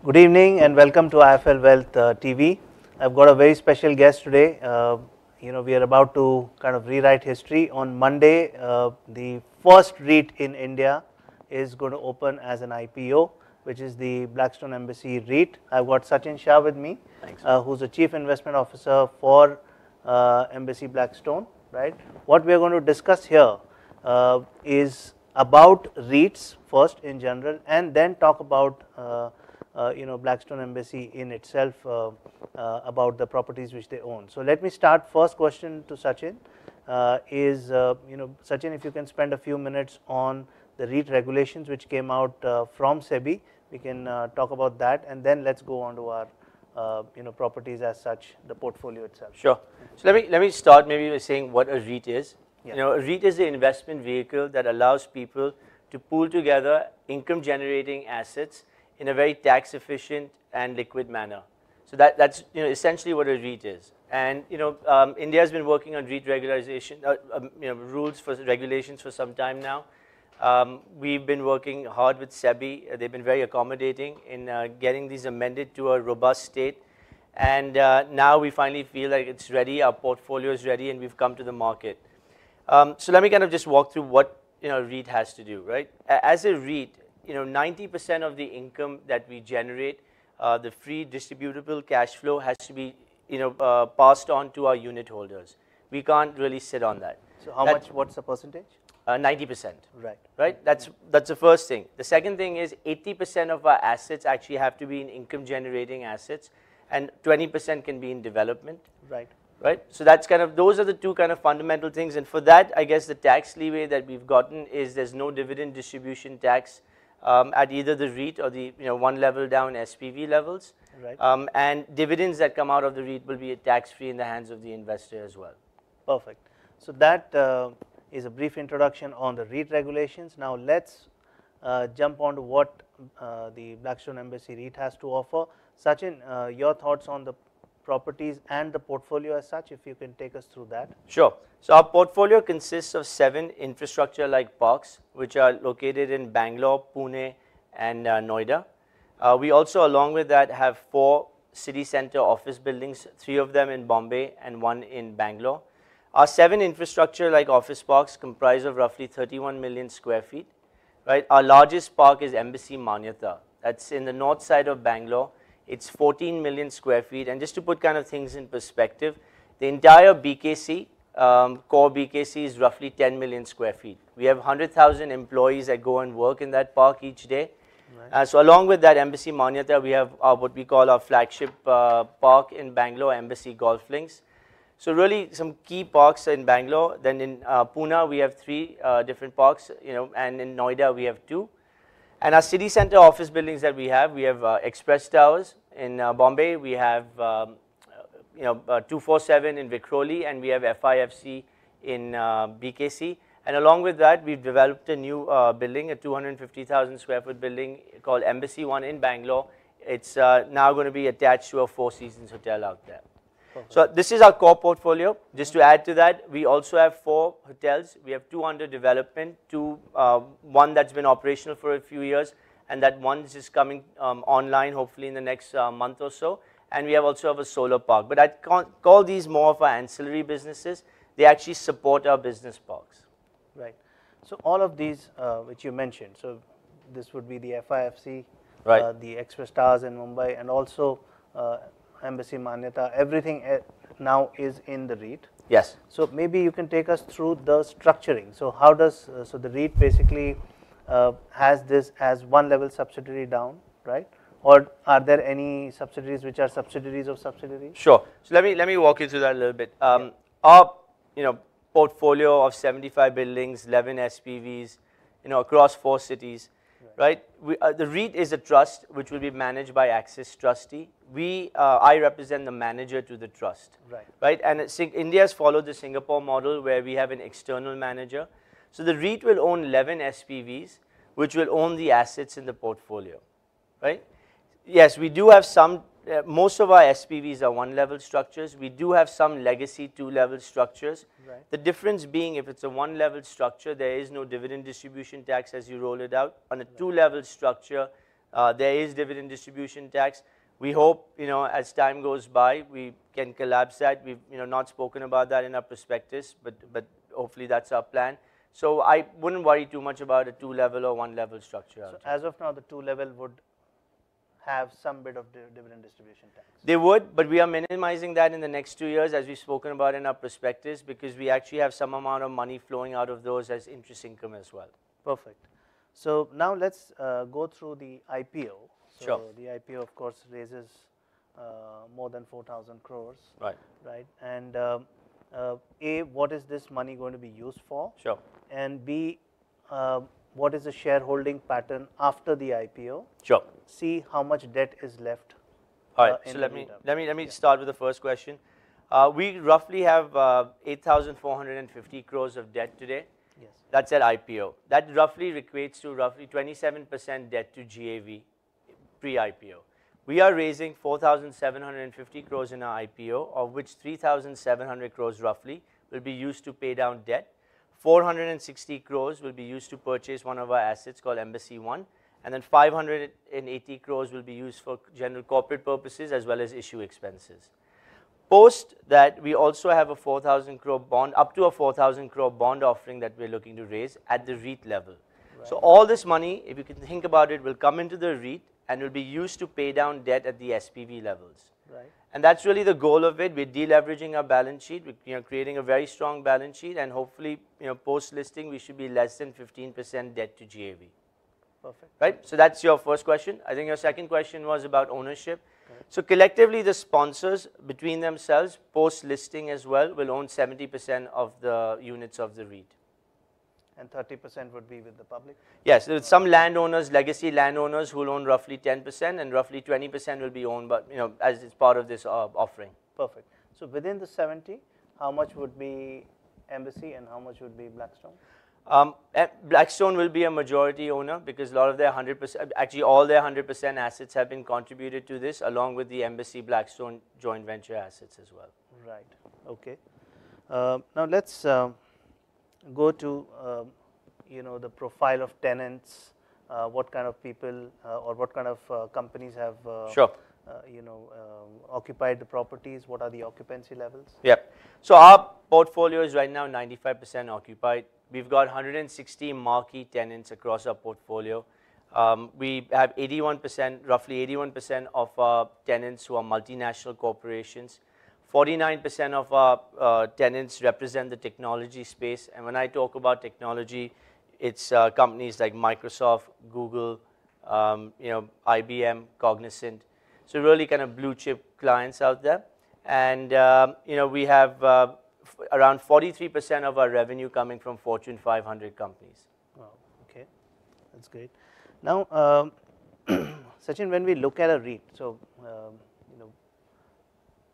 Good evening and welcome to IIFL Wealth TV. I've got a very special guest today. We are about to kind of rewrite history. On Monday, the first REIT in India is going to open as an IPO, which is the Blackstone Embassy REIT. I've got Sachin Shah with me, who's the Chief Investment Officer for Embassy Blackstone. Right. What we are going to discuss here is about REITs first in general, and then talk about Blackstone Embassy in itself, about the properties which they own. So let me start. First question to Sachin Sachin, if you can spend a few minutes on the REIT regulations which came out from SEBI, we can talk about that, and then let's go on to our properties as such, the portfolio itself. Sure. So let me start maybe by saying what a REIT is. Yeah. A REIT is an investment vehicle that allows people to pool together income generating assets in a very tax efficient and liquid manner. So that's essentially what a REIT is. And India has been working on REIT regularization, rules for regulations for some time now. We've been working hard with SEBI. They've been very accommodating in getting these amended to a robust state. And now we finally feel like it's ready, our portfolio is ready, and we've come to the market. So let me kind of just walk through what REIT has to do, right? As a REIT, 90% of the income that we generate, the free distributable cash flow has to be passed on to our unit holders. We can't really sit on that. So how much, what's the percentage? 90%. Right. That's the first thing. The second thing is 80% of our assets actually have to be in income generating assets, and 20% can be in development. Right. So that's kind of, those are the two kind of fundamental things. And for that, I guess the tax leeway that we've gotten is there's no dividend distribution tax at either the REIT or the one level down SPV levels. Right. And dividends that come out of the REIT will be tax free in the hands of the investor as well. Perfect. So that is a brief introduction on the REIT regulations. Now let's jump on to what the Blackstone Embassy REIT has to offer. Sachin, your thoughts on the properties and the portfolio as such, if you can take us through that. Sure. So our portfolio consists of 7 infrastructure-like parks, which are located in Bangalore, Pune, and Noida. We also, along with that, have 4 city center office buildings, 3 of them in Bombay and 1 in Bangalore. Our 7 infrastructure-like office parks comprise of roughly 31 million square feet. Right. Our largest park is Embassy Manyata. That's in the north side of Bangalore. It's 14 million square feet. And just to put kind of things in perspective, the entire BKC, core BKC, is roughly 10 million square feet. We have 100,000 employees that go and work in that park each day. Right. So along with that, Embassy Manyata, we have what we call our flagship park in Bangalore, Embassy Golf Links. So really some key parks in Bangalore. Then in Pune, we have 3 different parks, and in Noida, we have 2. And our city center office buildings that we have Express Towers in Bombay, we have 247 in Vikhroli, and we have FIFC in BKC. And along with that, we've developed a new building, a 250,000 square foot building called Embassy One in Bangalore. It's now going to be attached to a 4 Seasons hotel out there. Perfect. So this is our core portfolio. Just to add to that, we also have 4 hotels. We have 2 under development, 1 that's been operational for a few years, and that one is just coming online hopefully in the next month or so. And we also have a solar park. But I'd call these more of our ancillary businesses. They actually support our business parks. Right. So all of these which you mentioned, so this would be the FIFC, Right. the Express Towers in Mumbai, and also Embassy Manyata, everything now is in the REIT. Yes. So maybe you can take us through the structuring. So how does, so the REIT basically has this as one level subsidiary down, right? Or are there any subsidiaries which are subsidiaries of subsidiaries? Sure. So let me walk you through that a little bit. Our portfolio of 75 buildings, 11 SPVs, across 4 cities. Right. The REIT is a trust which will be managed by Axis Trustee. I represent the manager to the trust. Right. And India has followed the Singapore model where we have an external manager. So the REIT will own 11 SPVs, which will own the assets in the portfolio. Right. Yes, we do have some most of our SPVs are one-level structures. We do have some legacy two-level structures. Right. The difference being, if it's a one-level structure, there is no dividend distribution tax as you roll it out. On a two-level structure, There is dividend distribution tax. We hope, as time goes by, we can collapse that. We've, not spoken about that in our prospectus, but hopefully that's our plan. So I wouldn't worry too much about a 2-level or 1-level structure. So as of now, the 2-level would have some bit of dividend distribution tax. They would, but we are minimizing that in the next 2 years, as we've spoken about in our prospectus, because we actually have some amount of money flowing out of those as interest income as well. Perfect. So now let's go through the IPO. So sure. The IPO, of course, raises more than 4,000 crores. Right. Right. And A, what is this money going to be used for? Sure. And B, what is the shareholding pattern after the IPO? Sure. C, how much debt is left? All right. So let me start with the first question. We roughly have 8,450 crores of debt today. Yes. That's at IPO. That roughly equates to roughly 27% debt to GAV pre-IPO. We are raising 4,750 crores in our IPO, of which 3,700 crores roughly will be used to pay down debt. 460 crores will be used to purchase one of our assets called Embassy One, and then 580 crores will be used for general corporate purposes as well as issue expenses. Post that, we also have a 4,000 crore bond, up to a 4,000 crore bond offering that we're looking to raise at the REIT level. Right. So all this money, if you can think about it, will come into the REIT and will be used to pay down debt at the SPV levels. Right. And that's really the goal of it. We're deleveraging our balance sheet. We're creating a very strong balance sheet, and hopefully, post-listing, we should be less than 15% debt to GAV. Perfect. Right? So that's your first question. I think your second question was about ownership. So collectively, the sponsors between themselves, post-listing as well, will own 70% of the units of the REIT. And 30% would be with the public? Yes, with some landowners, legacy landowners, who will own roughly 10%, and roughly 20% will be owned, but as it's part of this offering. Perfect. So within the 70, how much would be Embassy and how much would be Blackstone? Blackstone will be a majority owner because a lot of their 100%, actually all their 100% assets have been contributed to this, along with the Embassy Blackstone joint venture assets as well. Right. Okay. Now let's go to the profile of tenants. What kind of people or what kind of companies have sure. Occupied the properties? What are the occupancy levels? Yep. So our portfolio is right now 95% occupied. We've got 160 marquee tenants across our portfolio. We have 81%, roughly 81% of our tenants who are multinational corporations. 49% of our tenants represent the technology space. And when I talk about technology, it's companies like Microsoft, Google, IBM, Cognizant. So really kind of blue chip clients out there. And we have around 43% of our revenue coming from Fortune 500 companies. Wow, okay, that's great. Now, Sachin, when we look at a REIT, so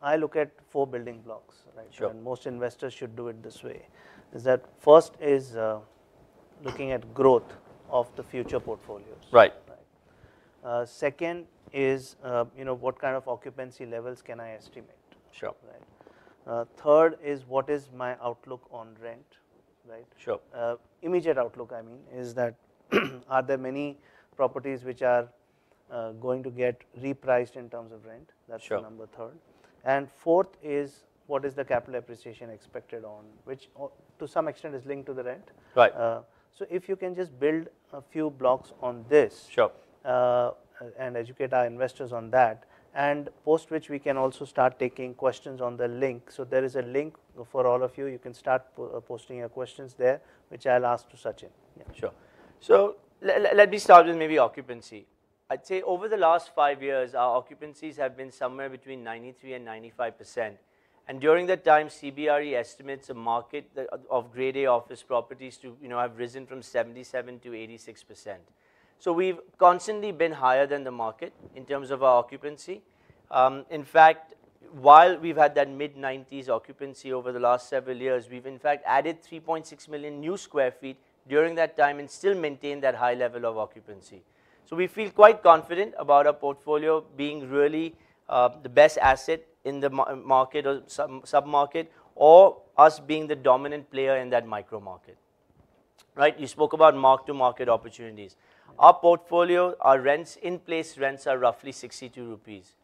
I look at 4 building blocks, right? Sure. And most investors should do it this way. Is that first is looking at growth of the future portfolios. Right. Second is what kind of occupancy levels can I estimate? Sure. Right. Third is what is my outlook on rent, right? Sure. Immediate outlook, I mean, is that are there many properties which are going to get repriced in terms of rent? That's sure. number third. And fourth is what is the capital appreciation expected on, which to some extent is linked to the rent. Right. So if you can just build a few blocks on this, sure. And educate our investors on that, and post which we can also start taking questions on the link. So there is a link for all of you. You can start posting your questions there, which I'll ask to Sachin. Yeah. Sure. So let me start with maybe occupancy. I'd say over the last 5 years, our occupancies have been somewhere between 93 and 95%. And during that time, CBRE estimates a market of grade A office properties to have risen from 77 to 86%. So we've constantly been higher than the market in terms of our occupancy. In fact, while we've had that mid-90s occupancy over the last several years, we've in fact added 3.6 million new square feet during that time and still maintained that high level of occupancy. So we feel quite confident about our portfolio being really the best asset in the market or sub-market, or us being the dominant player in that micro market. Right? You spoke about mark-to-market opportunities. Our portfolio, our rents, in-place rents are roughly 62 rupees.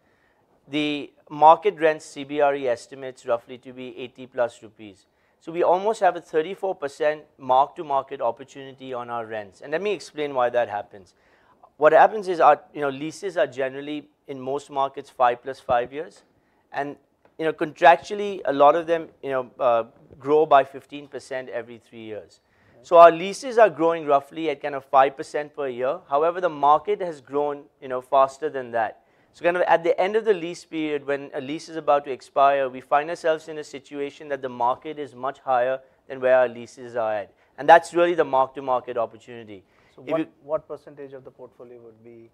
The market rents, CBRE estimates roughly to be 80 plus rupees. So we almost have a 34% mark-to-market opportunity on our rents. And let me explain why that happens. What happens is our leases are generally, in most markets, 5 plus 5 years. And contractually, a lot of them grow by 15% every 3 years. So our leases are growing roughly at kind of 5% per year. However, the market has grown faster than that. So kind of at the end of the lease period, when a lease is about to expire, we find ourselves in a situation that the market is much higher than where our leases are at. And that's really the mark-to-market opportunity. So what percentage of the portfolio would be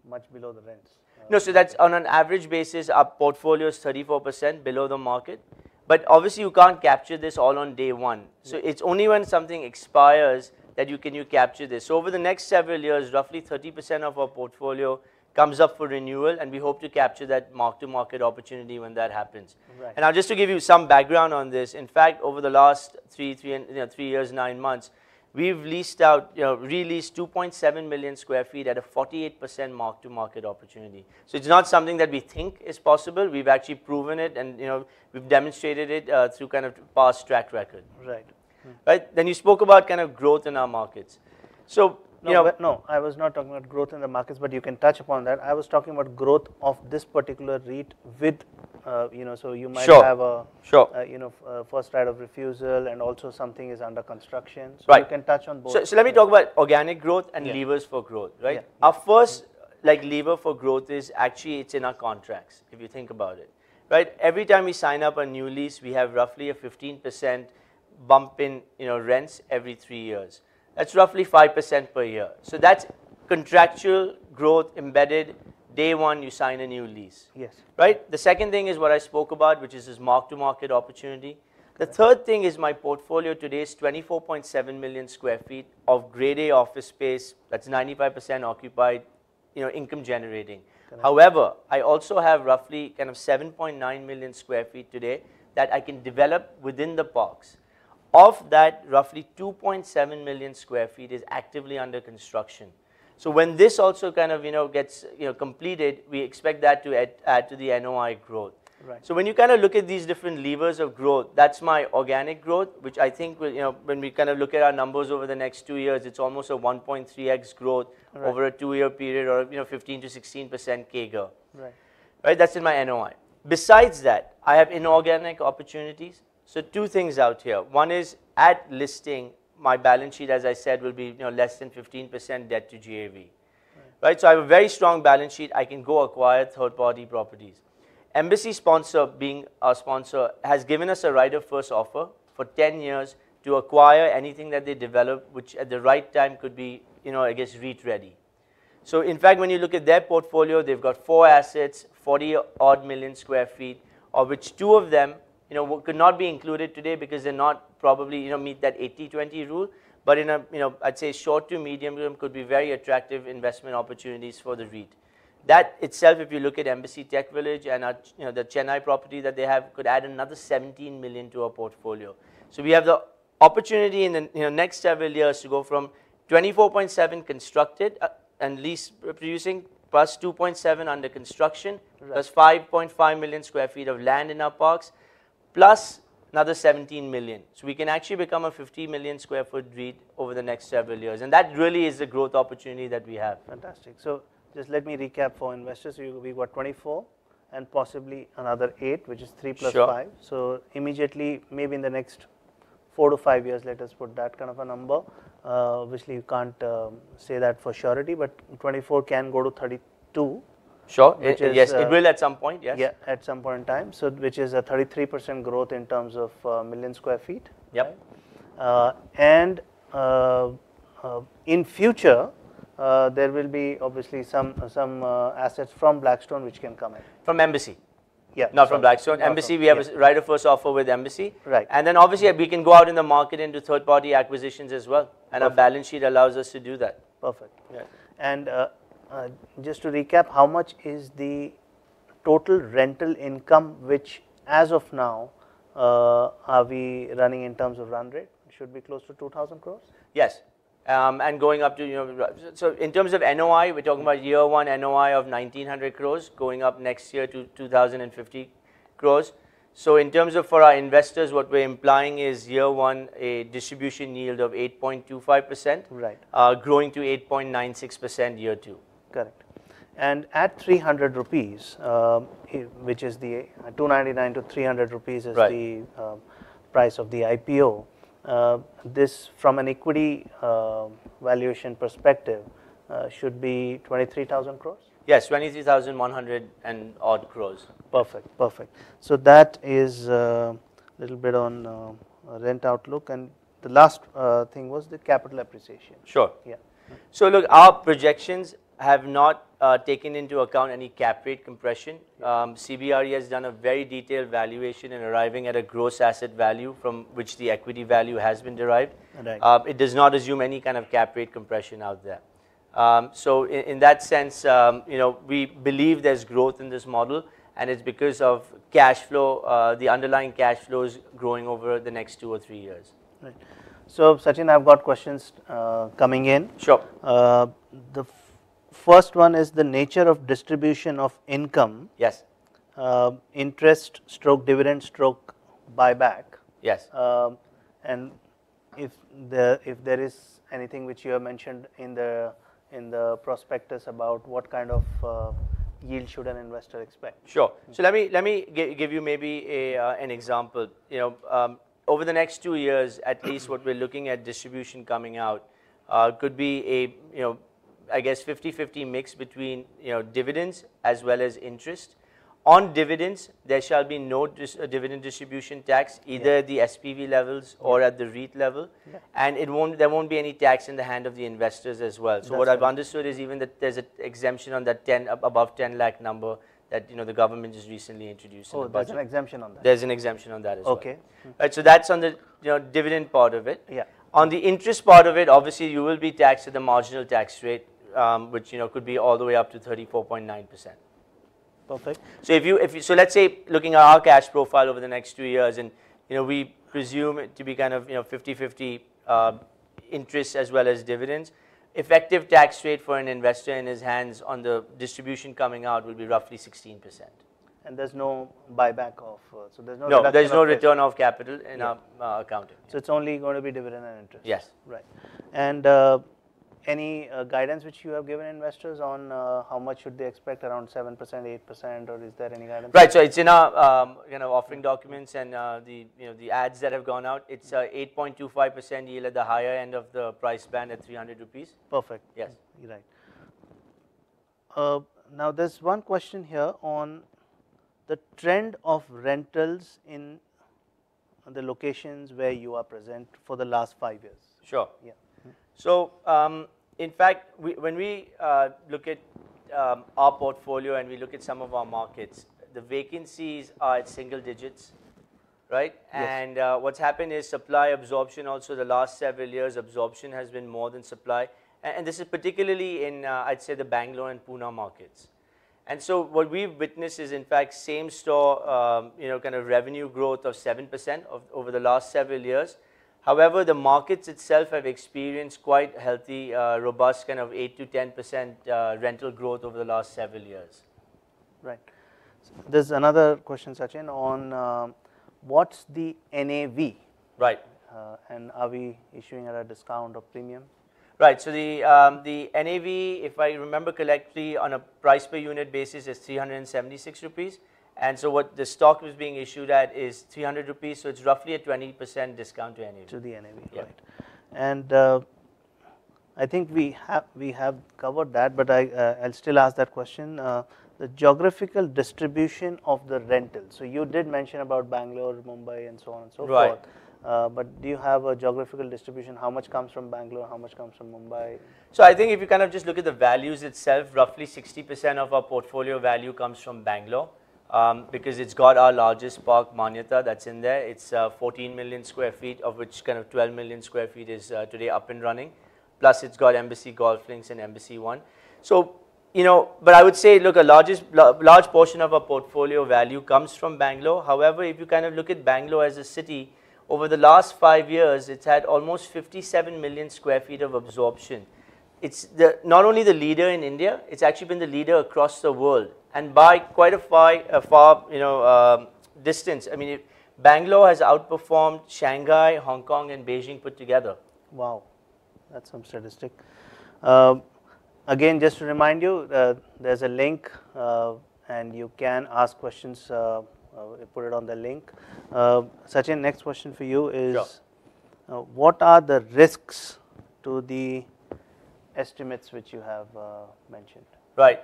much below the rents? No, so that's on an average basis, our portfolio is 34% below the market. But obviously, you can't capture this all on day one. So it's only when something expires that you capture this. So over the next several years, roughly 30% of our portfolio comes up for renewal, and we hope to capture that mark-to-market opportunity when that happens. Right. And now just to give you some background on this, in fact, over the last 3 years, 9 months, we've leased out, released 2.7 million square feet at a 48% mark-to-market opportunity. So it's not something that we think is possible. We've actually proven it, and we've demonstrated it through kind of past track record. Right. Right. Then you spoke about kind of growth in our markets. So no, I was not talking about growth in the markets, but you can touch upon that. I was talking about growth of this particular REIT with, so you might have a, first right of refusal, and also something is under construction. So you can touch on both. So let me talk about organic growth and levers for growth, right? Yeah. Our first lever for growth is actually it's in our contracts, if you think about it, right? Every time we sign up a new lease, we have roughly a 15% bump in rents every 3 years. That's roughly 5% per year. So that's contractual growth embedded. Day one, you sign a new lease. Yes. Right? The second thing is what I spoke about, which is this mark-to-market opportunity. The third thing is my portfolio today is 24.7 million square feet of grade A office space. That's 95% occupied, income generating. Correct. However, I also have roughly kind of 7.9 million square feet today that I can develop within the parks. Of that, roughly 2.7 million square feet is actively under construction. So when this also kind of gets completed, we expect that to add to the NOI growth. Right. So when you kind of look at these different levers of growth, that's my organic growth, which I think will, when we kind of look at our numbers over the next 2 years, it's almost a 1.3x growth over a 2-year period, or 15 to 16% CAGR. Right. Right. That's in my NOI. Besides that, I have inorganic opportunities. So 2 things out here. One is at listing, my balance sheet, as I said, will be less than 15% debt to GAV. Right. So I have a very strong balance sheet. I can go acquire third-party properties. Embassy sponsor, being our sponsor, has given us a right of first offer for 10 years to acquire anything that they develop, which at the right time could be, I guess, REIT ready. So in fact, when you look at their portfolio, they've got 4 assets, 40 odd million square feet, of which 2 of them could not be included today because they're not probably meet that 80-20 rule, but in a I'd say short to medium term could be very attractive investment opportunities for the REIT. That itself, if you look at Embassy Tech Village and our, the Chennai property that they have, could add another 17 million to our portfolio. So we have the opportunity in the next several years to go from 24.7 constructed and lease producing, plus 2.7 under construction, plus 5.5 million square feet of land in our parks, plus another 17 million. So we can actually become a 50 million square foot REIT over the next several years. And that really is the growth opportunity that we have. Fantastic. So just let me recap for investors. We've got 24 and possibly another 8, which is 3 plus 5. So immediately, maybe in the next 4 to 5 years, let us put that kind of a number. Obviously, you can't say that for surety, but 24 can go to 32. Sure. Yes, it will at some point. Yes. Yeah, at some point in time. So, which is a 33% growth in terms of million square feet. Yep. Right? And in future, there will be obviously some assets from Blackstone which can come in. From Embassy. Yeah. Not from Blackstone. Embassy, we have a right of first offer with Embassy. Right. And then obviously we can go out in the market and do third-party acquisitions as well. And our balance sheet allows us to do that. Perfect. Yeah. And just to recap, how much is the total rental income which as of now are we running in terms of run rate? Should be close to 2,000 crores? Yes. and going up to, so in terms of NOI, we're talking about year one NOI of 1900 crores, going up next year to 2050 crores. So in terms of for our investors, what we're implying is year one, a distribution yield of 8.25%, Right. Growing to 8.96% year two. Correct. And at 300 rupees, which is the 299 to 300 rupees is the price of the IPO. This, from an equity valuation perspective, should be 23,000 crores? Yes, 23,100 and odd crores. Perfect, perfect. So that is a little bit on rent outlook, and the last thing was the capital appreciation. Sure. Yeah. So look, our projections have not taken into account any cap rate compression. CBRE has done a very detailed valuation in arriving at a gross asset value from which the equity value has been derived. Right. It does not assume any kind of cap rate compression out there. So in that sense, we believe there's growth in this model, and it's because of cash flow, the underlying cash flows growing over the next 2 or 3 years. Right. So Sachin, I've got questions coming in. Sure. The first one is the nature of distribution of income. Yes. Interest stroke dividend stroke buyback. Yes. And if there is anything which you have mentioned in the prospectus about what kind of yield should an investor expect? Sure. So let me give you maybe an example. Over the next 2 years, at least, what we're looking at distribution coming out could be a I guess 50-50 mix between dividends as well as interest. On dividends, there shall be no dividend distribution tax, either at the SPV levels or at the REIT level, and there won't be any tax in the hand of the investors as well. So what I've understood is even that there's an exemption on that above 10 lakh number that the government just recently introduced. Oh, there's an exemption on that. There's an exemption on that as well. Okay. Right, so that's on the dividend part of it. Yeah. On the interest part of it, obviously you will be taxed at the marginal tax rate, which could be all the way up to 34.9%. Perfect. So so let's say looking at our cash profile over the next 2 years, and we presume it to be kind of 50-50 interest as well as dividends. Effective tax rate for an investor in his hands on the distribution coming out will be roughly 16%. And there's no buyback of, so there's no. No, there's no return of capital in our accounting. So it's only going to be dividend and interest. Yes. Right. And any guidance which you have given investors on how much should they expect, around 7%, 8%, or is there any guidance? Right. So it's in our offering documents and the ads that have gone out. It's 8.25% yield at the higher end of the price band at 300 rupees. Perfect. Yes. Right. Now there's one question here on the trend of rentals in the locations where you are present for the last 5 years. Sure. Yeah. So in fact, when we look at our portfolio and we look at some of our markets, the vacancies are at single digits, right? Yes. And what's happened is supply absorption also the last several years, absorption has been more than supply. And this is particularly in, I'd say, the Bangalore and Pune markets. And so what we've witnessed is, in fact, same store, kind of revenue growth of 7% over the last several years. However, the markets itself have experienced quite healthy, robust kind of 8 to 10% rental growth over the last several years. Right. So there's another question, Sachin, on what's the NAV? Right. And are we issuing at a discount or premium? Right. So the NAV, if I remember correctly, on a price per unit basis is 376 rupees. And so what the stock was being issued at is 300 rupees. So it's roughly a 20% discount to NAV. To the NAV, Yeah. right. And I think we have covered that, but I'll still ask that question. The geographical distribution of the rental. So you did mention about Bangalore, Mumbai, and so on and so Right. forth. But do you have a geographical distribution? How much comes from Bangalore? How much comes from Mumbai? So I think if you kind of just look at the values itself, roughly 60% of our portfolio value comes from Bangalore. Because it's got our largest park, Manyata, that's in there. It's 14 million square feet, of which kind of 12 million square feet is today up and running. Plus it's got Embassy Golf Links and Embassy One. So, but I would say, look, a large portion of our portfolio value comes from Bangalore. However, if you kind of look at Bangalore as a city, over the last 5 years, it's had almost 57 million square feet of absorption. It's not only the leader in India, it's actually been the leader across the world, and by quite a far distance. I mean, Bangalore has outperformed Shanghai, Hong Kong, and Beijing put together. Wow, that's some statistic. Again, just to remind you, there's a link and you can ask questions, put it on the link. Sachin, next question for you is, sure. What are the risks to the estimates which you have mentioned? Right.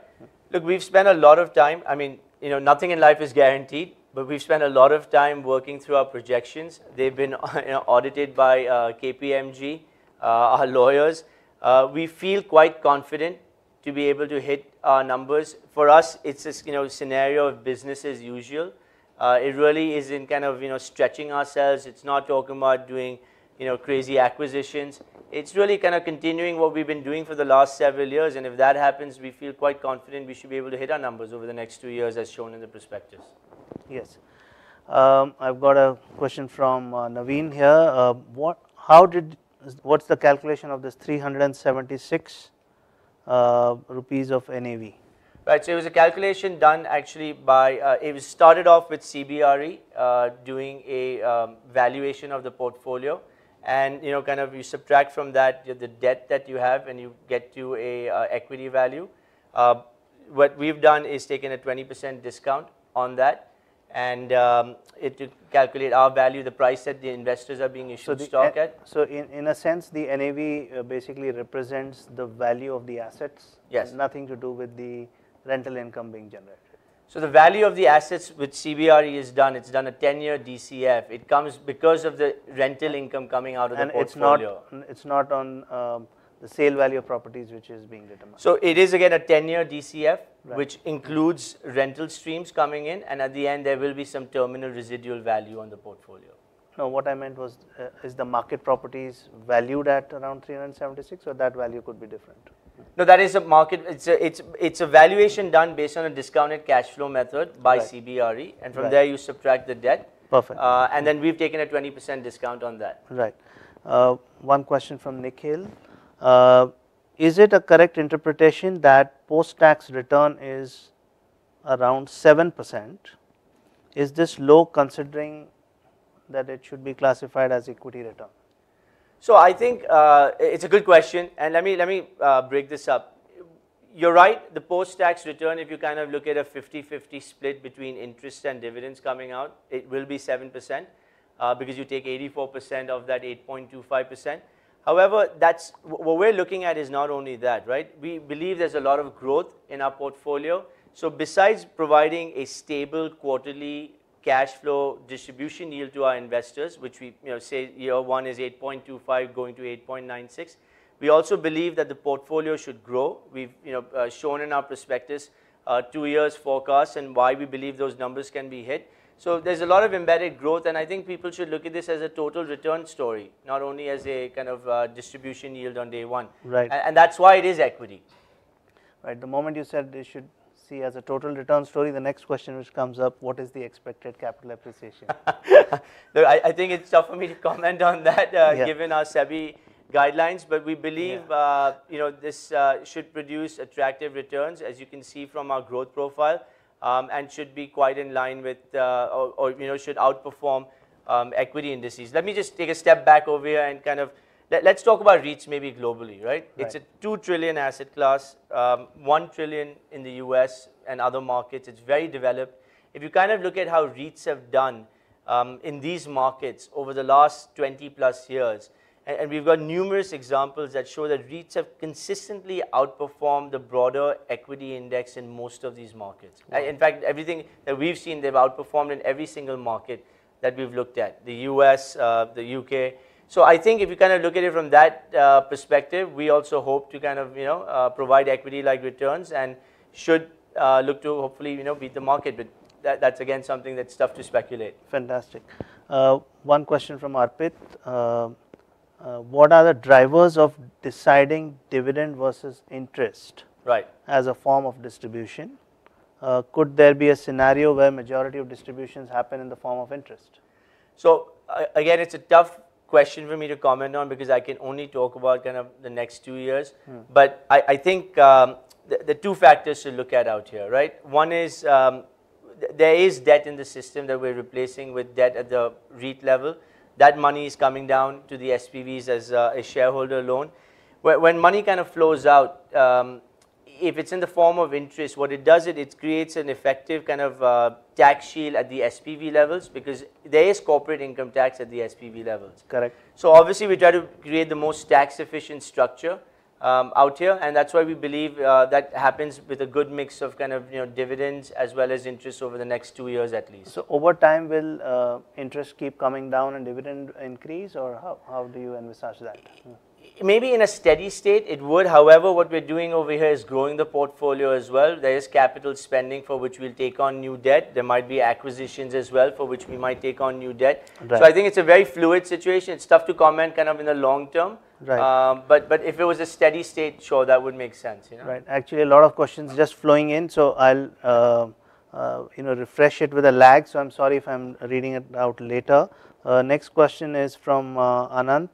Look, we've spent a lot of time, I mean, nothing in life is guaranteed, but we've spent a lot of time working through our projections. They've been audited by KPMG, our lawyers. We feel quite confident to be able to hit our numbers. For us, it's a scenario of business as usual. It really isn't kind of stretching ourselves. It's not talking about doing crazy acquisitions. It's really kind of continuing what we've been doing for the last several years, and if that happens, we feel quite confident we should be able to hit our numbers over the next 2 years as shown in the prospectus. Yes. I've got a question from Naveen here. What's the calculation of this 376 rupees of NAV? Right, so it was a calculation done actually by, it was started off with CBRE doing a valuation of the portfolio, and kind of you subtract from that the debt that you have and you get to a equity value. What we've done is taken a 20% discount on that, and to calculate our value, the price that the investors are being issued stock at. So in a sense, the NAV basically represents the value of the assets. Yes. Nothing to do with the rental income being generated. So the value of the assets with CBRE is done. It's done a 10-year DCF. It comes because of the rental income coming out of the portfolio. It's not on the sale value of properties which is being determined. So it is again a 10-year DCF, right, which includes rental streams coming in, and at the end there will be some terminal residual value on the portfolio. No, what I meant was, is the market properties valued at around 376, or that value could be different? No, that is a market. It's a valuation done based on a discounted cash flow method by right, CBRE, and from right, there you subtract the debt. Perfect. And then we've taken a 20% discount on that. Right. One question from Nikhil. Is it a correct interpretation that post-tax return is around 7%? Is this low considering that it should be classified as equity return? So I think it's a good question, and let me break this up. You're right, the post-tax return, if you kind of look at a 50-50 split between interest and dividends coming out, it will be 7% because you take 84% of that 8.25%. However, that's what we're looking at is not only that, right? We believe there's a lot of growth in our portfolio. So besides providing a stable quarterly cash flow distribution yield to our investors, which we say year one is 8.25 going to 8.96. We also believe that the portfolio should grow. We've shown in our prospectus 2 years forecast and why we believe those numbers can be hit. So there's a lot of embedded growth, and I think people should look at this as a total return story, not only as a kind of distribution yield on day one. Right. And that's why it is equity. Right. The moment you said they should see as a total return story, the next question which comes up, what is the expected capital appreciation? Look, I think it's tough for me to comment on that given our SEBI guidelines, but we believe this should produce attractive returns, as you can see from our growth profile, and should be quite in line with or should outperform equity indices. Let me just take a step back over here and kind of let's talk about REITs maybe globally, right? It's a 2 trillion asset class, 1 trillion in the US and other markets. It's very developed. If you kind of look at how REITs have done in these markets over the last 20 plus years, and we've got numerous examples that show that REITs have consistently outperformed the broader equity index in most of these markets. Wow. In fact, everything that we've seen, they've outperformed in every single market that we've looked at, the US, the UK. So I think if you kind of look at it from that perspective, we also hope to kind of provide equity-like returns and should look to hopefully beat the market. But that's again something that's tough to speculate. Fantastic. One question from Arpit. What are the drivers of deciding dividend versus interest as a form of distribution? Could there be a scenario where majority of distributions happen in the form of interest? So again, it's a tough question for me to comment on because I can only talk about kind of the next 2 years. But I think the two factors to look at out here, right? One is there is debt in the system that we're replacing with debt at the REIT level. That money is coming down to the SPVs as a shareholder loan. When money kind of flows out, if it's in the form of interest, what it does, it creates an effective kind of tax shield at the SPV levels because there is corporate income tax at the SPV levels. Correct. So obviously we try to create the most tax efficient structure out here, and that's why we believe that happens with a good mix of kind of dividends as well as interest over the next 2 years at least. So over time, will interest keep coming down and dividend increase, or how do you envisage that? Maybe in a steady state it would. However, what we're doing over here is growing the portfolio as well. There is capital spending for which we'll take on new debt. There might be acquisitions as well for which we might take on new debt. Right. So I think it's a very fluid situation. It's tough to comment kind of in the long term. Right. But if it was a steady state, sure, that would make sense. Right. Actually, a lot of questions just flowing in, so I'll refresh it with a lag. So I'm sorry if I'm reading it out later. Next question is from Anant.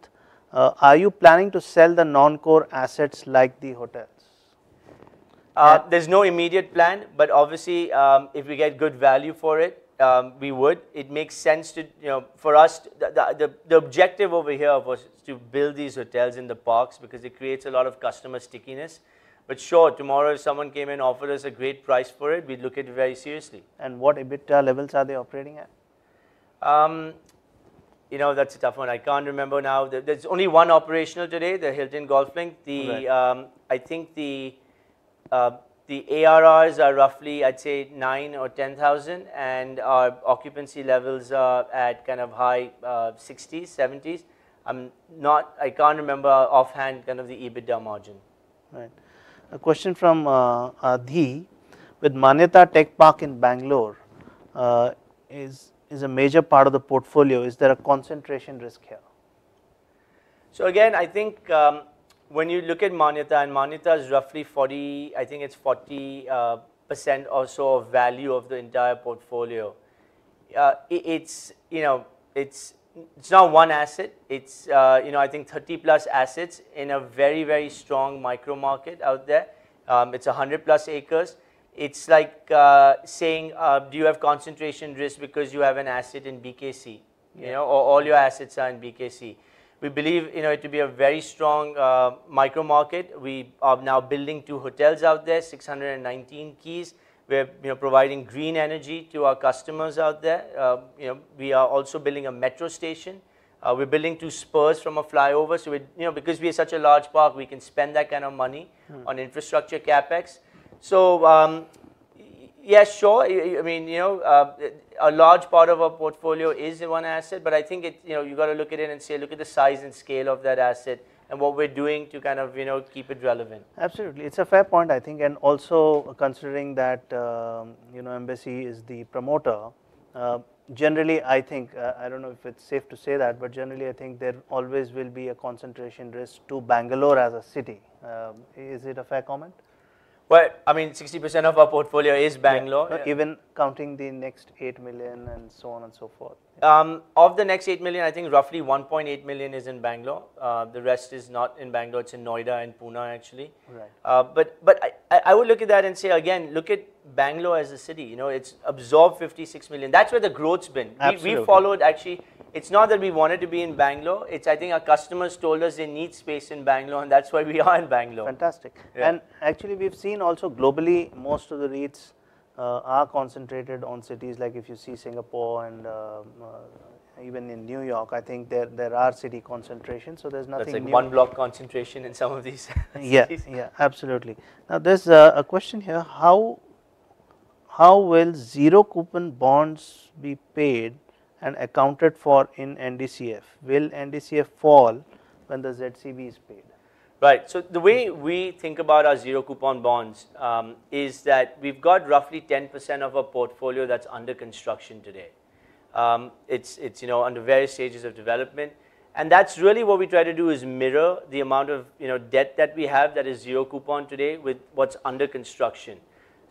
Are you planning to sell the non-core assets like the hotels? There's no immediate plan, but obviously if we get good value for it, we would. It makes sense to, for us, the objective over here was to build these hotels in the parks because it creates a lot of customer stickiness. But sure, tomorrow if someone came and offered us a great price for it, we'd look at it very seriously. And what EBITDA levels are they operating at? That's a tough one. I can't remember now. There's only one operational today, the Hilton Golf Link. Right. I think the ARRs are roughly, I'd say 9 or 10,000, and our occupancy levels are at kind of high 60s, 70s. I can't remember offhand kind of the EBITDA margin. Right. A question from Adhi. With Manyata Tech Park in Bangalore, is a major part of the portfolio. Is there a concentration risk here? So again, I think when you look at Manyata, and Manyata is roughly 40, I think it's 40% or so of value of the entire portfolio. It's not one asset. It's I think 30 plus assets in a very, very strong micro market out there. It's 100 plus acres. It's like saying, do you have concentration risk because you have an asset in BKC, or all your assets are in BKC. We believe, it to be a very strong micro market. We are now building 2 hotels out there, 619 keys. We're providing green energy to our customers out there. We are also building a metro station. We're building 2 spurs from a flyover. So because we are such a large park, we can spend that kind of money on infrastructure capex. So, yeah, sure. I mean, a large part of our portfolio is in one asset, but I think you got to look at it and say, look at the size and scale of that asset and what we're doing to kind of, keep it relevant. Absolutely. It's a fair point, I think, and also considering that, Embassy is the promoter, generally, I think, I don't know if it's safe to say that, but generally, I think there always will be a concentration risk to Bangalore as a city. Is it a fair comment? Well, I mean, 60% of our portfolio is Bangalore. Yeah. Even counting the next 8 million and so on and so forth. Of the next 8 million, I think roughly 1.8 million is in Bangalore. The rest is not in Bangalore. It's in Noida and Pune, actually. Right. But I would look at that and say, again, look at Bangalore as a city. It's absorbed 56 million. That's where the growth's been. We followed, actually. It's not that we wanted to be in Bangalore. It's, I think our customers told us they need space in Bangalore, and that's why we are in Bangalore. Fantastic. Yeah. And actually, we've seen also globally, most of the REITs are concentrated on cities like if you see Singapore and even in New York, I think there are city concentrations. So there's nothing. That's like one block concentration in some of these. Yeah, absolutely. Now there's a question here: How will zero coupon bonds be paid and accounted for in NDCF? Will NDCF fall when the ZCB is paid? Right. So the way we think about our zero coupon bonds is that we've got roughly 10% of our portfolio that's under construction today. It's under various stages of development, and that's really what we try to do is mirror the amount of debt that we have that is zero coupon today with what's under construction.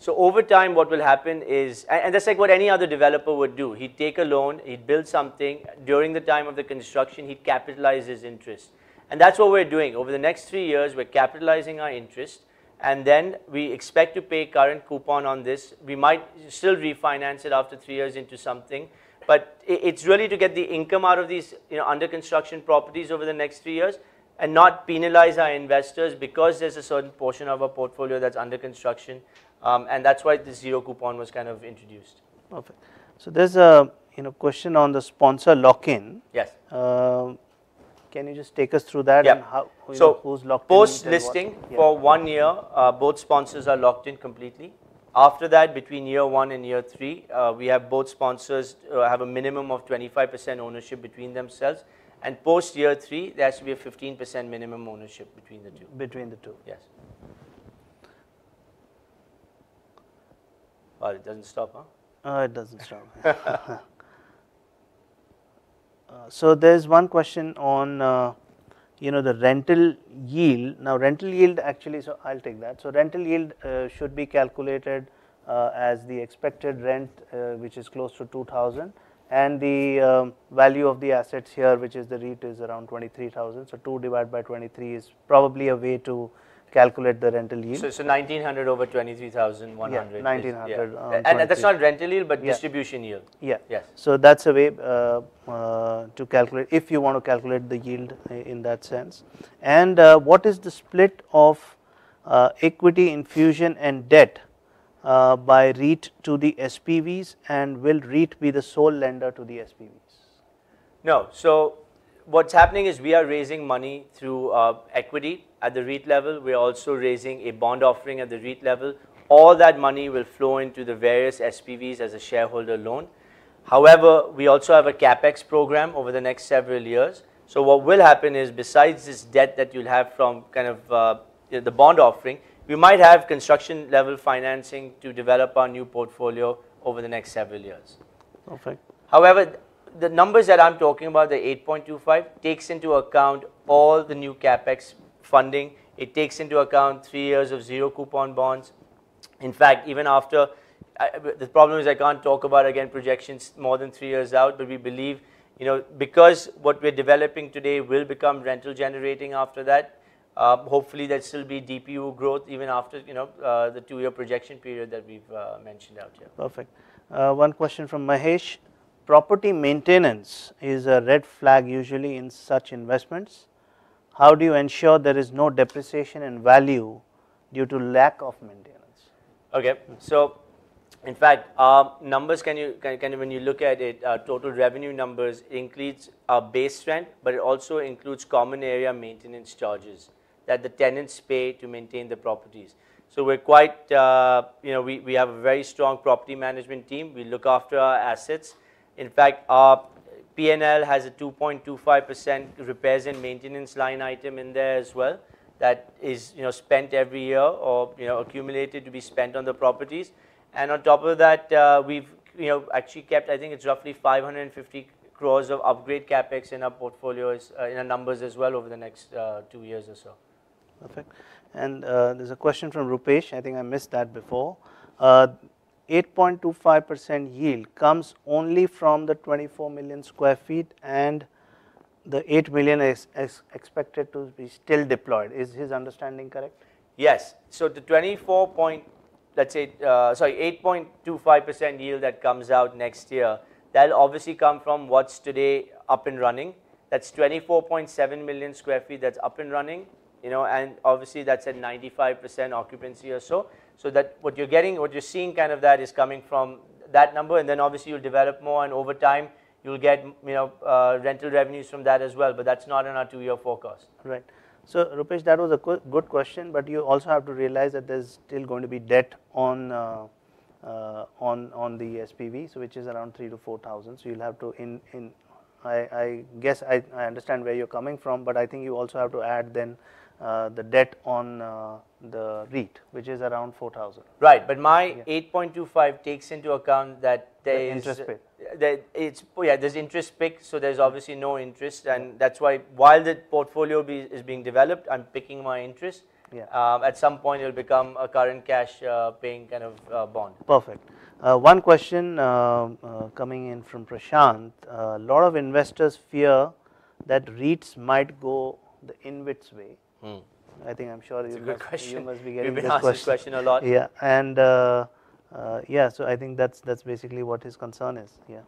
So over time, what will happen is, and that's like what any other developer would do. He'd take a loan, he'd build something. During the time of the construction, he'd capitalize his interest. And that's what we're doing. Over the next 3 years, we're capitalizing our interest. And then we expect to pay current coupon on this. We might still refinance it after 3 years into something. But it's really to get the income out of these under construction properties over the next 3 years, and not penalize our investors because there's a certain portion of our portfolio that's under construction. And that's why this zero coupon was kind of introduced. Perfect. So there's a question on the sponsor lock-in. Yes. Can you just take us through that? Yeah. And how, who's locked post in? listing for 1 year, both sponsors are locked in completely. After that, between year 1 and year 3, we have both sponsors have a minimum of 25% ownership between themselves. And post year 3, there has to be a 15% minimum ownership between the two. Between the two. Yes. Well, it doesn't stop, huh? It doesn't stop. So there's one question on the rental yield. Now rental yield actually, so I'll take that. So rental yield should be calculated as the expected rent, which is close to 2,000, and the value of the assets here, which is the REIT, is around 23,000. So 2 divided by 23 is probably a way to calculate the rental yield. So 1900 over 23,100. Yeah, 1900. And that's not rental yield, but distribution yield. Yeah. Yes. So that's a way to calculate, if you want to calculate the yield in that sense. And what is the split of equity infusion and debt by REIT to the SPVs, and will REIT be the sole lender to the SPVs? No. So what's happening is we are raising money through equity at the REIT level. We're also raising a bond offering at the REIT level. All that money will flow into the various SPVs as a shareholder loan. However, we also have a CapEx program over the next several years. So what will happen is, besides this debt that you'll have from kind of the bond offering, we might have construction level financing to develop our new portfolio over the next several years. Perfect. However, the numbers that I'm talking about, the 8.25, takes into account all the new CapEx funding. It takes into account 3 years of zero coupon bonds. In fact, even after, the problem is I can't talk about, again, projections more than 3 years out, but we believe, because what we're developing today will become rental generating after that, hopefully there'll still be DPU growth even after, the 2-year projection period that we've mentioned out here. Perfect. One question from Mahesh. Property maintenance is a red flag usually in such investments. How do you ensure there is no depreciation in value due to lack of maintenance? Okay, so in fact, our numbers, when you look at it, total revenue numbers includes our base rent, but it also includes common area maintenance charges that the tenants pay to maintain the properties. So we're quite, we have a very strong property management team. We look after our assets. In fact, our P&L has a 2.25% repairs and maintenance line item in there as well. That is, spent every year, or accumulated to be spent on the properties. And on top of that, we've actually kept, I think it's roughly 550 crores of upgrade capex in our portfolios, in our numbers as well over the next 2 years or so. Perfect. And there's a question from Rupesh. I think I missed that before. 8.25% yield comes only from the 24 million square feet, and the 8 million is expected to be still deployed. Is his understanding correct? Yes. So the 8.25% yield that comes out next year, that'll obviously come from what's today up and running. That's 24.7 million square feet that's up and running, and obviously that's at 95% occupancy or so. So that what you're seeing kind of that is coming from that number, and then obviously you'll develop more, and over time you'll get rental revenues from that as well. But that's not in our 2-year forecast. Right. So Rupesh, that was a good question, but you also have to realize that there's still going to be debt on the SPV, so which is around 3,000 to 4,000. So you'll have to I guess I understand where you're coming from, but I think you also have to add then the debt on the REIT, which is around 4,000. Right, but my 8.25 takes into account that there is interest paid. There's interest picked, so there's obviously no interest, and that's why while the portfolio is being developed, I'm picking my interest, Yeah. At some point, it'll become a current cash paying kind of bond. Perfect. One question coming in from Prashant. A lot of investors fear that REITs might go the InvIT's way. I think I'm sure you must be getting We've been this asked question. this question a lot. Yeah, and yeah, so I think that's basically what his concern is. Yeah.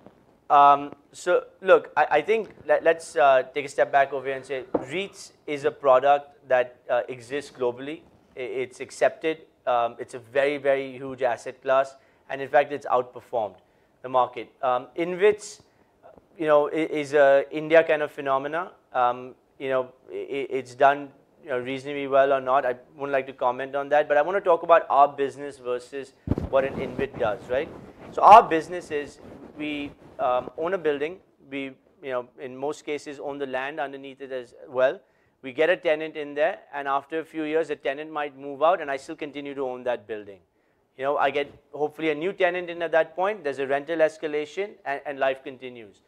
So look, I think let's take a step back over here and say REITs is a product that exists globally. It's accepted. It's a very, very huge asset class, and in fact, it's outperformed the market. InvITs, is a India kind of phenomena. It's done reasonably well or not. I wouldn't like to comment on that, but I want to talk about our business versus what an InvIT does, right? So our business is we own a building. We, in most cases, own the land underneath it as well. We get a tenant in there, and after a few years, the tenant might move out, and I still continue to own that building. I get hopefully a new tenant in at that point. There's a rental escalation, and life continues.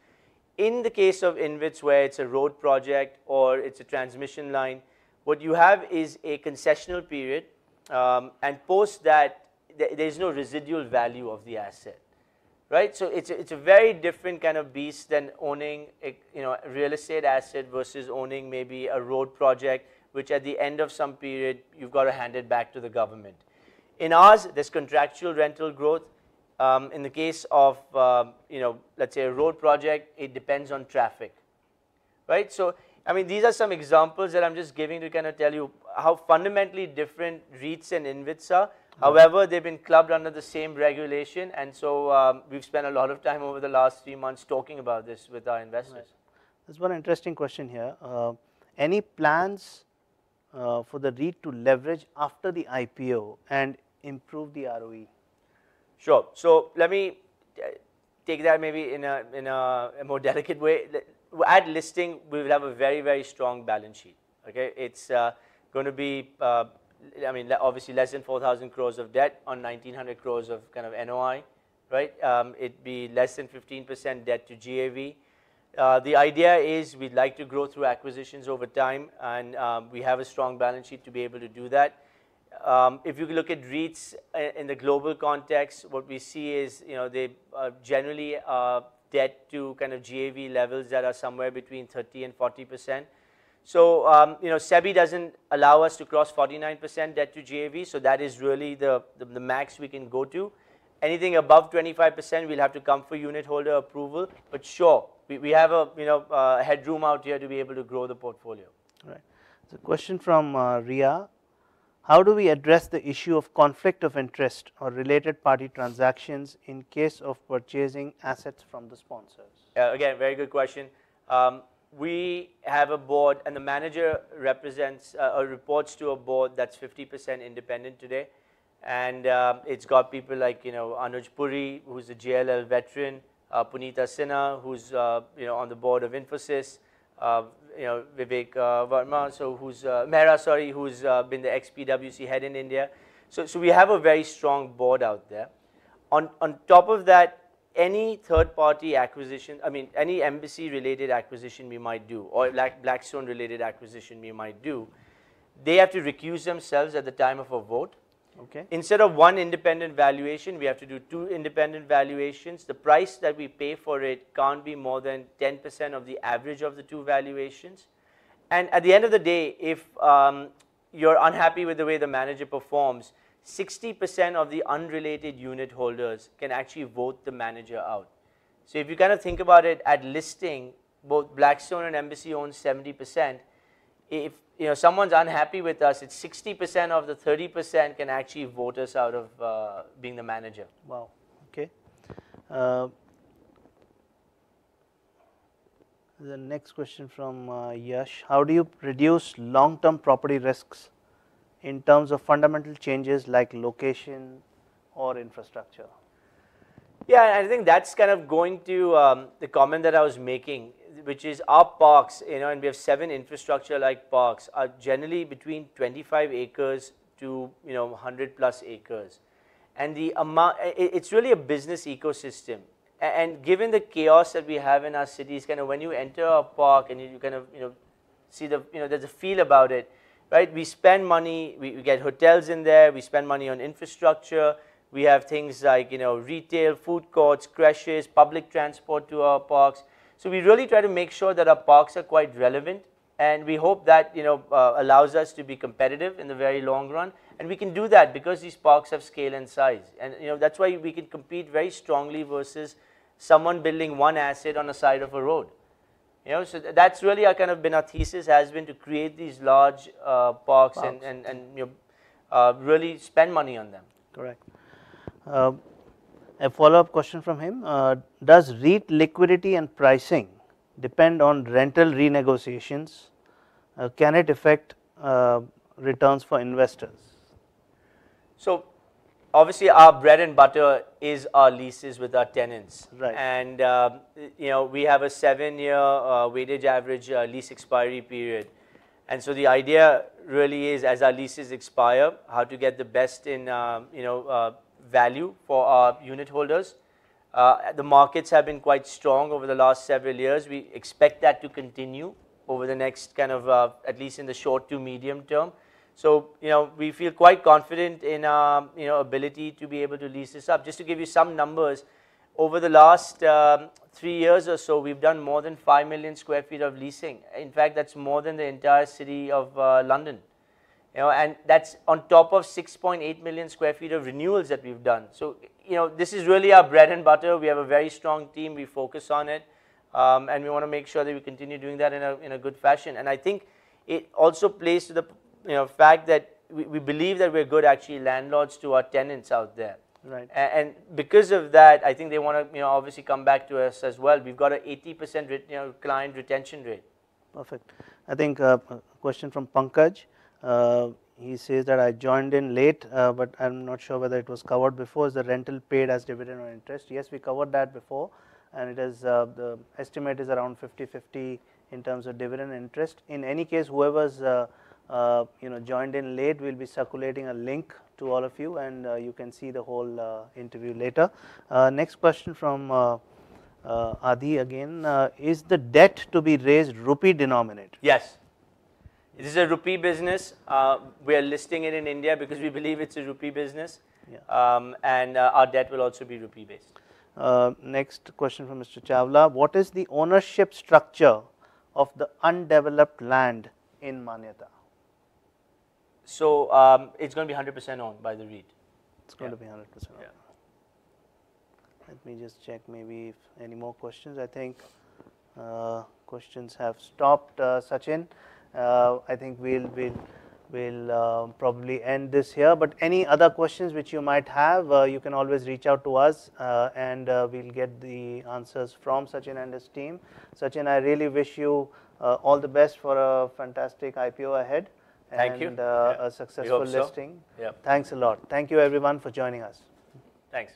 In the case of InvITs, where it's a road project or it's a transmission line, what you have is a concessional period, and post that, there's no residual value of the asset. Right, so it's a very different kind of beast than owning a real estate asset versus owning maybe a road project, which at the end of some period you've got to hand it back to the government. In ours, there's contractual rental growth. In the case of let's say a road project, it depends on traffic. Right, so I mean these are some examples that I'm just giving to kind of tell you how fundamentally different REITs and InvITs are. However, they've been clubbed under the same regulation, and so we've spent a lot of time over the last 3 months talking about this with our investors. Right. There's one interesting question here. Any plans for the REIT to leverage after the IPO and improve the ROE? Sure. So let me take that maybe in a more delicate way. At listing, we will have a very, very strong balance sheet. Okay, it's going to be obviously less than 4,000 crores of debt on 1,900 crores of kind of NOI, right? It'd be less than 15% debt to GAV. The idea is we'd like to grow through acquisitions over time, and we have a strong balance sheet to be able to do that. If you look at REITs in the global context, what we see is, they generally debt to kind of GAV levels that are somewhere between 30 and 40%. So, SEBI doesn't allow us to cross 49% debt to GAV, so that is really the max we can go to. Anything above 25%, we'll have to come for unit holder approval. But sure, we have a headroom out here to be able to grow the portfolio. Right. So, question from Ria. How do we address the issue of conflict of interest or related party transactions in case of purchasing assets from the sponsors? Again, very good question. We have a board, and the manager represents or reports to a board that's 50% independent today, and it's got people like Anuj Puri, who's a JLL veteran, Punita Sinha, who's on the board of Infosys, Vivek Verma, so who's Mehra, sorry, who's been the ex-PwC head in India. So we have a very strong board out there. On top of that, any third-party acquisition, any embassy-related acquisition we might do, or Blackstone-related acquisition we might do, they have to recuse themselves at the time of a vote. Okay. Instead of one independent valuation, we have to do 2 independent valuations. The price that we pay for it can't be more than 10% of the average of the 2 valuations. And at the end of the day, if you're unhappy with the way the manager performs, 60% of the unrelated unit holders can actually vote the manager out. So if you kind of think about it, at listing, both Blackstone and Embassy own 70%. If someone's unhappy with us, it's 60% of the 30% can actually vote us out of being the manager. Wow. Okay. The next question from Yash. How do you reduce long-term property risks in terms of fundamental changes like location or infrastructure? Yeah, I think that's kind of going to the comment that I was making, which is our parks, and we have 7 infrastructure-like parks, are generally between 25 acres to 100 plus acres, and the amount, it's really a business ecosystem. And given the chaos that we have in our cities, kind of when you enter a park and you kind of see the there's a feel about it. right? We spend money, we get hotels in there, we spend money on infrastructure, we have things like, retail, food courts, creches, public transport to our parks. So we really try to make sure that our parks are quite relevant, and we hope that, allows us to be competitive in the very long run. And we can do that because these parks have scale and size. And, that's why we can compete very strongly versus someone building one asset on the side of a road. So that's really been our thesis, has been to create these large parks and really spend money on them. Correct. A follow-up question from him, does REIT liquidity and pricing depend on rental renegotiations? Can it affect returns for investors? So obviously our bread and butter is our leases with our tenants. Right. And we have a 7-year weighted average lease expiry period. And so the idea really is, as our leases expire, how to get the best in value for our unit holders. The markets have been quite strong over the last several years. We expect that to continue over the next at least in the short to medium term. So, we feel quite confident in our, ability to be able to lease this up. Just to give you some numbers, over the last 3 years or so, we've done more than 5 million square feet of leasing. In fact, that's more than the entire city of London. And that's on top of 6.8 million square feet of renewals that we've done. So, this is really our bread and butter. We have a very strong team. We focus on it. And we want to make sure that we continue doing that in a good fashion. And I think it also plays to the fact that we believe that we're good actually landlords to our tenants out there. Right. And because of that, I think they want to obviously come back to us as well. We've got an 80% client retention rate. Perfect. I think a question from Pankaj. He says that I joined in late, but I'm not sure whether it was covered before. Is the rental paid as dividend or interest? Yes, we covered that before, and it is the estimate is around 50-50 in terms of dividend and interest. In any case, whoever's joined in late, we'll be circulating a link to all of you, and you can see the whole interview later. Next question from Adi again. Is the debt to be raised rupee denominated? Yes. This is a rupee business. We are listing it in India because we believe it's a rupee business. Yeah. And our debt will also be rupee based. Next question from Mr. Chawla. What is the ownership structure of the undeveloped land in Manyata? So it's going to be 100% owned by the REIT. It's going to be 100% owned. Yeah. Let me just check maybe if any more questions. I think questions have stopped. Sachin, I think we'll probably end this here. But any other questions which you might have, you can always reach out to us, and we'll get the answers from Sachin and his team. Sachin, I really wish you all the best for a fantastic IPO ahead. Thank you. And a successful listing. So. Yeah. Thanks a lot. Thank you everyone for joining us. Thanks.